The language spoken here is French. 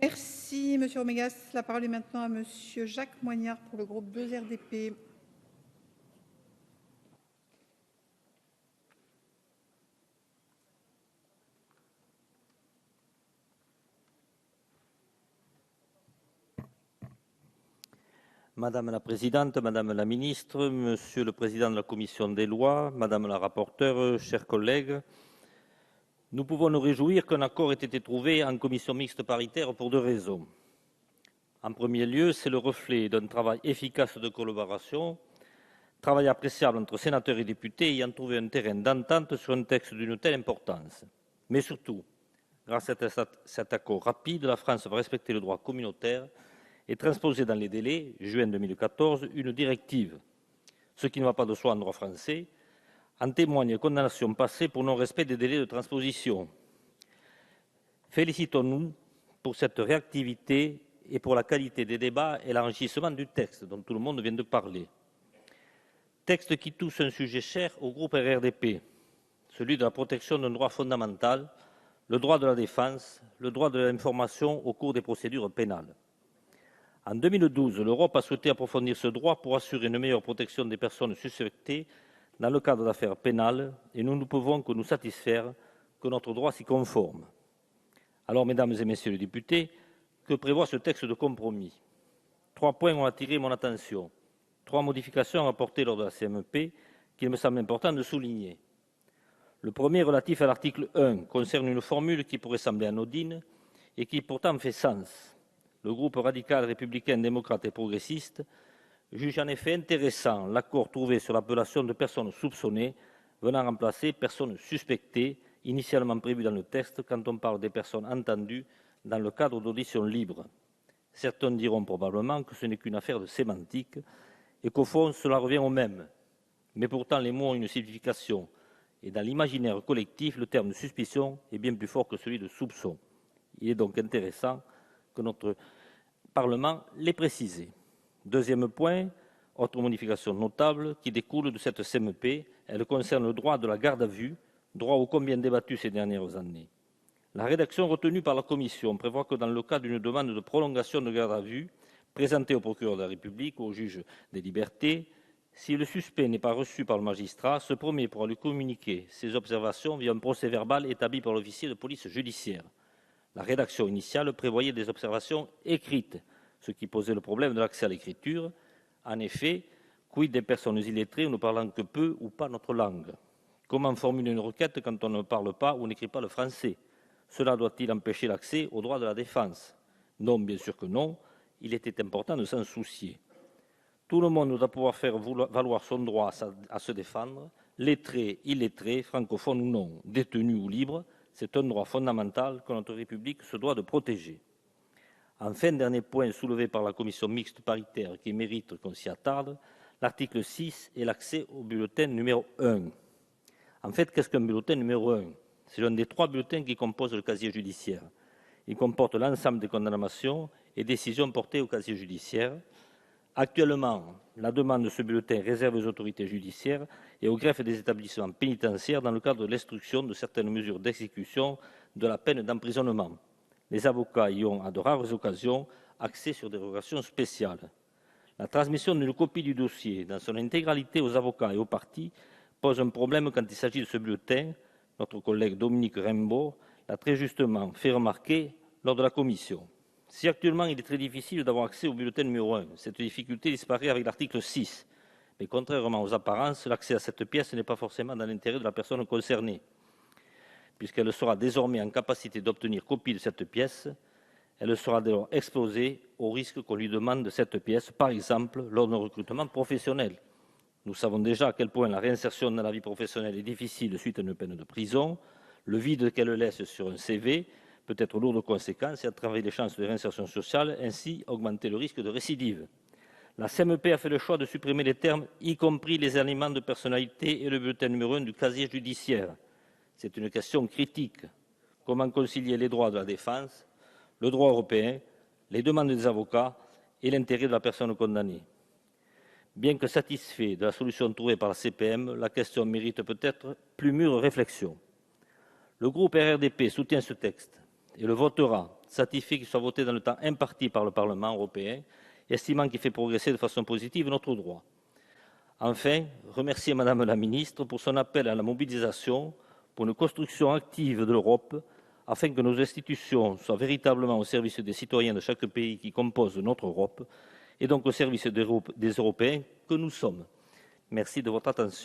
Merci, Monsieur Omégas. La parole est maintenant à Monsieur Jacques Moignard pour le groupe 2RDP. Madame la Présidente, Madame la Ministre, Monsieur le Président de la Commission des lois, Madame la rapporteure, chers collègues, nous pouvons nous réjouir qu'un accord ait été trouvé en commission mixte paritaire pour deux raisons. En premier lieu, c'est le reflet d'un travail efficace de collaboration, travail appréciable entre sénateurs et députés ayant trouvé un terrain d'entente sur un texte d'une telle importance. Mais surtout, grâce à cet accord rapide, la France va respecter le droit communautaire et transposer dans les délais, juin 2014, une directive. Ce qui ne va pas de soi en droit français. En témoignent les condamnations passées pour non-respect des délais de transposition. Félicitons-nous pour cette réactivité et pour la qualité des débats et l'enrichissement du texte dont tout le monde vient de parler. Texte qui touche un sujet cher au groupe RRDP, celui de la protection d'un droit fondamental, le droit de la défense, le droit de l'information au cours des procédures pénales. En 2012, l'Europe a souhaité approfondir ce droit pour assurer une meilleure protection des personnes suspectées dans le cadre d'affaires pénales et nous ne pouvons que nous satisfaire que notre droit s'y conforme. Alors, mesdames et messieurs les députés, que prévoit ce texte de compromis? 3 points ont attiré mon attention. 3 modifications apportées lors de la CMP qu'il me semble important de souligner. Le premier, relatif à l'article 1, concerne une formule qui pourrait sembler anodine et qui pourtant fait sens. Le groupe radical républicain, démocrate et progressiste juge en effet intéressant l'accord trouvé sur l'appellation de personnes soupçonnées venant remplacer personnes suspectées, initialement prévu dans le texte quand on parle des personnes entendues dans le cadre d'auditions libres. Certains diront probablement que ce n'est qu'une affaire de sémantique et qu'au fond cela revient au même. Mais pourtant les mots ont une signification et dans l'imaginaire collectif le terme de suspicion est bien plus fort que celui de soupçon. Il est donc intéressant que notre Parlement l'ait précisé. Deuxième point, autre modification notable qui découle de cette CMP, elle concerne le droit de la garde à vue, droit ô combien débattu ces dernières années. La rédaction retenue par la Commission prévoit que dans le cas d'une demande de prolongation de garde à vue présentée au procureur de la République ou au juge des libertés, si le suspect n'est pas reçu par le magistrat, ce premier pourra lui communiquer ses observations via un procès-verbal établi par l'officier de police judiciaire. La rédaction initiale prévoyait des observations écrites, ce qui posait le problème de l'accès à l'écriture. En effet, quid des personnes illettrées ou ne parlant que peu ou pas notre langue? Comment formuler une requête quand on ne parle pas ou n'écrit pas le français? Cela doit-il empêcher l'accès au droit de la défense? Non, bien sûr que non. Il était important de s'en soucier. Tout le monde doit pouvoir faire valoir son droit à se défendre, lettré, illettré, francophone ou non, détenu ou libre. C'est un droit fondamental que notre République se doit de protéger. Enfin, dernier point soulevé par la commission mixte paritaire qui mérite qu'on s'y attarde, l'article 6 est l'accès au bulletin numéro 1. En fait, qu'est-ce qu'un bulletin numéro 1? C'est l'un des 3 bulletins qui composent le casier judiciaire. Il comporte l'ensemble des condamnations et décisions portées au casier judiciaire. Actuellement, la demande de ce bulletin est réservée aux autorités judiciaires et au greffe des établissements pénitentiaires dans le cadre de l'instruction de certaines mesures d'exécution de la peine d'emprisonnement. Les avocats y ont, à de rares occasions, accès sur dérogation spéciale. La transmission d'une copie du dossier dans son intégralité aux avocats et aux parties pose un problème quand il s'agit de ce bulletin. Notre collègue Dominique Rimbaud l'a très justement fait remarquer lors de la commission. Si actuellement il est très difficile d'avoir accès au bulletin numéro 1, cette difficulté disparaît avec l'article 6. Mais contrairement aux apparences, l'accès à cette pièce n'est pas forcément dans l'intérêt de la personne concernée, puisqu'elle sera désormais en capacité d'obtenir copie de cette pièce. Elle sera dès lors exposée au risque qu'on lui demande cette pièce, par exemple lors d'un recrutement professionnel. Nous savons déjà à quel point la réinsertion dans la vie professionnelle est difficile suite à une peine de prison. Le vide qu'elle laisse sur un CV peut être lourd de conséquences et entraver les chances de réinsertion sociale, ainsi augmenter le risque de récidive. La CMP a fait le choix de supprimer les termes « y compris les éléments de personnalité et le bulletin numéro 1 du casier judiciaire ». C'est une question critique. Comment concilier les droits de la défense, le droit européen, les demandes des avocats et l'intérêt de la personne condamnée? Bien que satisfait de la solution trouvée par la CPM, la question mérite peut-être plus mûre réflexion. Le groupe RRDP soutient ce texte et le votera satisfait qu'il soit voté dans le temps imparti par le Parlement européen, estimant qu'il fait progresser de façon positive notre droit. Enfin, remercier Madame la Ministre pour son appel à la mobilisation pour une construction active de l'Europe, afin que nos institutions soient véritablement au service des citoyens de chaque pays qui compose notre Europe, et donc au service des Européens que nous sommes. Merci de votre attention.